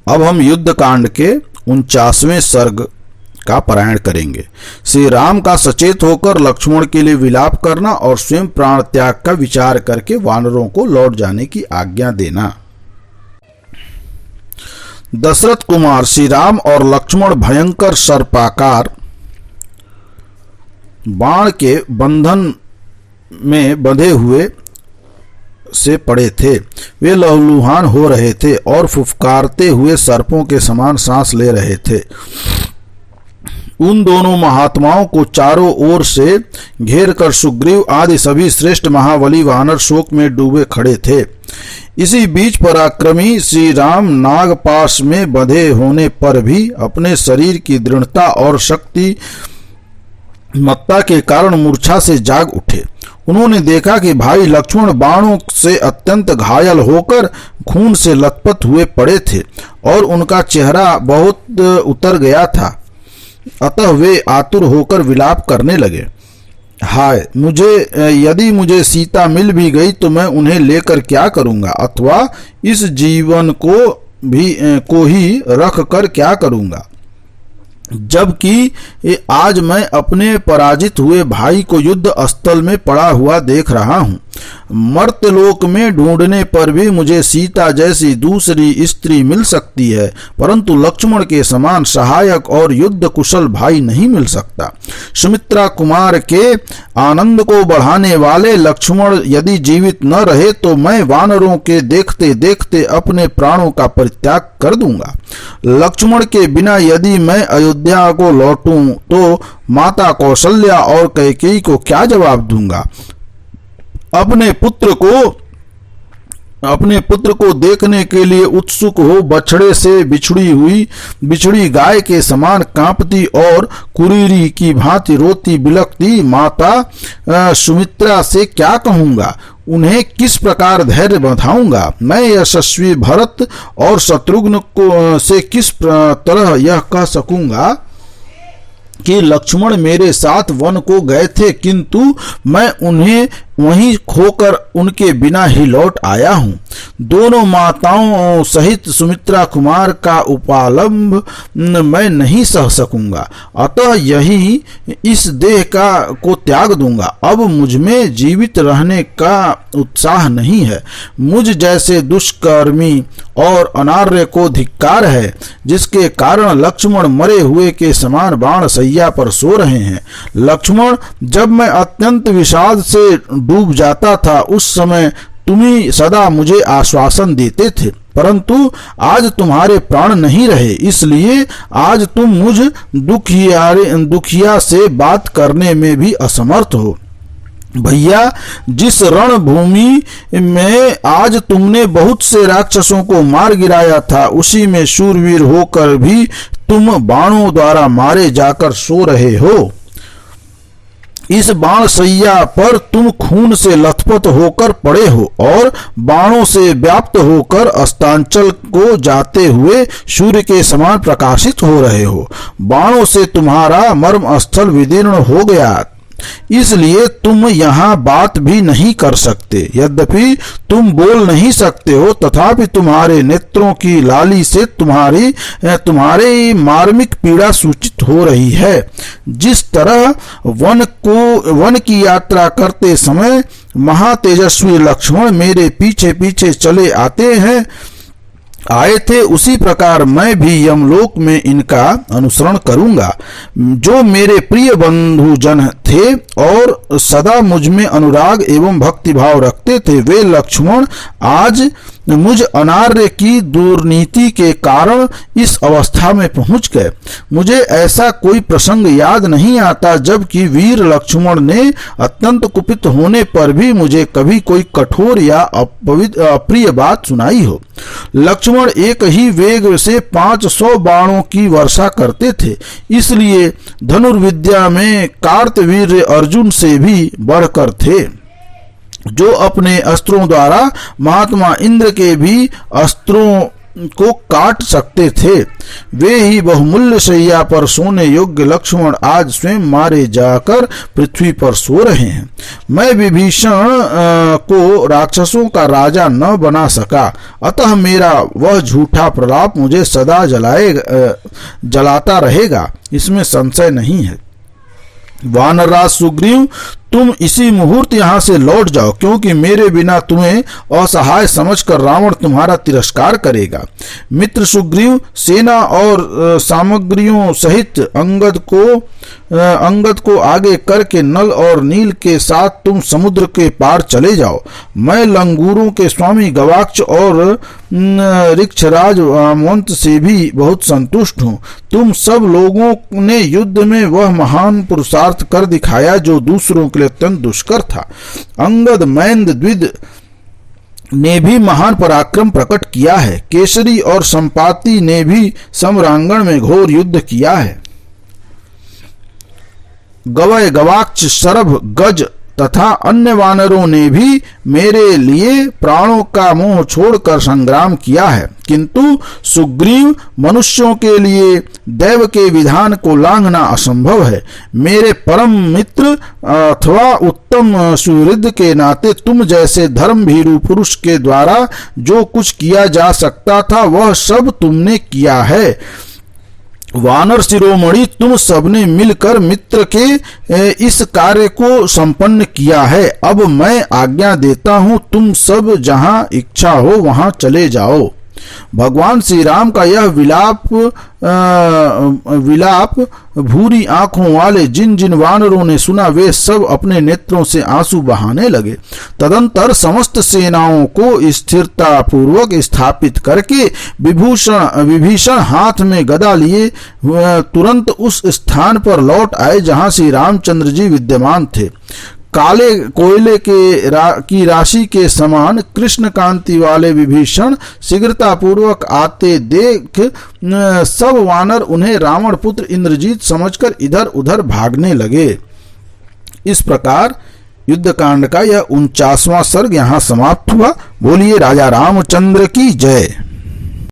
अब हम युद्ध कांड के 49वें सर्ग का पारायण करेंगे। श्री राम का सचेत होकर लक्ष्मण के लिए विलाप करना और स्वयं प्राण त्याग का विचार करके वानरों को लौट जाने की आज्ञा देना। दशरथ कुमार श्री राम और लक्ष्मण भयंकर सर्पाकार बाण के बंधन में बंधे हुए से पड़े थे। वे लहूलुहान हो रहे थे और फुफकारते हुए सर्पों के समान सांस ले रहे थे। उन दोनों महात्माओं को चारों ओर से घेर कर सुग्रीव आदि सभी श्रेष्ठ महाबली वानर शोक में डूबे खड़े थे। इसी बीच पराक्रमी श्री राम नागपाश में बंधे होने पर भी अपने शरीर की दृढ़ता और शक्ति मत्ता के कारण मूर्छा से जाग उठे। उन्होंने देखा कि भाई लक्ष्मण बाणों से अत्यंत घायल होकर खून से लथपथ हुए पड़े थे और उनका चेहरा बहुत उतर गया था। अतः वे आतुर होकर विलाप करने लगे। हाय यदि मुझे सीता मिल भी गई तो मैं उन्हें लेकर क्या करूंगा, अथवा इस जीवन को ही रख कर क्या करूंगा, जबकि आज मैं अपने पराजित हुए भाई को युद्ध स्थल में पड़ा हुआ देख रहा हूँ। मर्त्यलोक में ढूंढने पर भी मुझे सीता जैसी दूसरी स्त्री मिल सकती है, परंतु लक्ष्मण के समान सहायक और युद्ध कुशल भाई नहीं मिल सकता। सुमित्रा कुमार के आनंद को बढ़ाने वाले लक्ष्मण यदि जीवित न रहे तो मैं वानरों के देखते देखते अपने प्राणों का परित्याग कर दूंगा। लक्ष्मण के बिना यदि मैं अयोध्या को लौटूं तो माता कौशल्या और कैकेयी को क्या जवाब दूंगा। अपने पुत्र को देखने के लिए उत्सुक हो बछड़े से बिछड़ी गाय के समान कांपती और कुरीरी की भांति रोती बिलखती माता सुमित्रा से क्या कहूंगा, उन्हें किस प्रकार धैर्य बंधाऊंगा। मैं यशस्वी भरत और शत्रुघ्न से किस तरह यह कह सकूंगा कि लक्ष्मण मेरे साथ वन को गए थे, किंतु मैं उन्हें वहीं खोकर उनके बिना ही लौट आया हूँ। दोनों माताओं सहित सुमित्रा कुमार का उपालंब मैं नहीं सह सकूंगा, अतः यही इस देह को त्याग दूंगा। अब मुझमें जीवित रहने का उत्साह नहीं है। मुझ जैसे दुष्कर्मी और अनार्य को धिक्कार है, जिसके कारण लक्ष्मण मरे हुए के समान बाण सैया पर सो रहे हैं। लक्ष्मण, जब मैं अत्यंत विषाद से डूब जाता था उस समय तुम ही सदा मुझे आश्वासन देते थे, परंतु आज तुम्हारे प्राण नहीं रहे, इसलिए आज तुम मुझ दुखिया से बात करने में भी असमर्थ हो। भैया, जिस रणभूमि में आज तुमने बहुत से राक्षसों को मार गिराया था, उसी में शूरवीर होकर भी तुम बाणों द्वारा मारे जाकर सो रहे हो। इस बाण सैया पर तुम खून से लथपथ होकर पड़े हो और बाणों से व्याप्त होकर अस्तांचल को जाते हुए सूर्य के समान प्रकाशित हो रहे हो। बाणों से तुम्हारा मर्म स्थल विदीर्ण हो गया, इसलिए तुम यहाँ बात भी नहीं कर सकते। यद्यपि तुम बोल नहीं सकते हो, तथापि तुम्हारे नेत्रों की लाली से तुम्हारे मार्मिक पीड़ा सूचित हो रही है। जिस तरह वन की यात्रा करते समय महातेजस्वी लक्ष्मण मेरे पीछे पीछे चले आए थे, उसी प्रकार मैं भी यमलोक में इनका अनुसरण करूंगा। जो मेरे प्रिय बंधु जन थे और सदा मुझ में अनुराग एवं भक्ति भाव रखते थे, वे लक्ष्मण आज मुझ अनार्य की दुर्नीति के कारण इस अवस्था में पहुंच गए। मुझे ऐसा कोई प्रसंग याद नहीं आता जबकि वीर लक्ष्मण ने अत्यंत कुपित होने पर भी मुझे कभी कोई कठोर या अप्रिय बात सुनाई हो। लक्ष्मण एक ही वेग से 500 बाणों की वर्षा करते थे, इसलिए धनुर्विद्या में कार्तवीर्य अर्जुन से भी बढ़कर थे, जो अपने अस्त्रों द्वारा महात्मा इंद्र के भी अस्त्रों को काट सकते थे। वे ही बहुमूल्य शैया पर सोने योग्य लक्ष्मण आज स्वयं मारे जाकर पृथ्वी पर सो रहे हैं। मैं विभीषण को राक्षसों का राजा न बना सका, अतः मेरा वह झूठा प्रलाप मुझे सदा जलाता रहेगा, इसमें संशय नहीं है। वानरराज सुग्रीव, तुम इसी मुहूर्त यहाँ से लौट जाओ, क्योंकि मेरे बिना तुम्हें असहाय समझकर रावण तुम्हारा तिरस्कार करेगा। मित्र सुग्रीव सेना और सामग्रियों सहित अंगद को आगे करके नल और नील के साथ तुम समुद्र के पार चले जाओ। मैं लंगूरों के स्वामी गवाक्ष और ऋक्षराज मंत से भी बहुत संतुष्ट हूँ। तुम सब लोगों ने युद्ध में वह महान पुरुषार्थ कर दिखाया जो दूसरों के लिए अत्यंत दुष्कर था। अंगद मैंद द्विद ने भी महान पराक्रम प्रकट किया है। केसरी और संपाति ने भी सम्रांगण में घोर युद्ध किया है। गवय गवाक्ष शरभ गज तथा अन्य वानरों ने भी मेरे लिए प्राणों का मोह छोड़कर संग्राम किया है, किंतु सुग्रीव मनुष्यों के लिए दैव के विधान को लांघना असंभव है। मेरे परम मित्र अथवा उत्तम सुहृद के नाते तुम जैसे धर्म भीरु पुरुष के द्वारा जो कुछ किया जा सकता था वह सब तुमने किया है। वानर शिरोमणि, तुम सबने मिलकर मित्र के इस कार्य को संपन्न किया है। अब मैं आज्ञा देता हूं, तुम सब जहां इच्छा हो वहां चले जाओ। भगवान श्री राम का यह विलाप भूरी आंखों वाले जिन जिन वानरों ने सुना वे सब अपने नेत्रों से आंसू बहाने लगे। तदंतर समस्त सेनाओं को स्थिरता पूर्वक स्थापित करके विभीषण हाथ में गदा लिए तुरंत उस स्थान पर लौट आए जहां श्री रामचंद्र जी विद्यमान थे। काले कोयले की राशि के समान कृष्ण कांति वाले विभीषण शीघ्रता पूर्वक आते देख सब वानर उन्हें रावण पुत्र इंद्रजीत समझकर इधर उधर भागने लगे। इस प्रकार युद्धकांड का यह 49वां सर्ग यहाँ समाप्त हुआ। बोलिए राजा रामचंद्र की जय।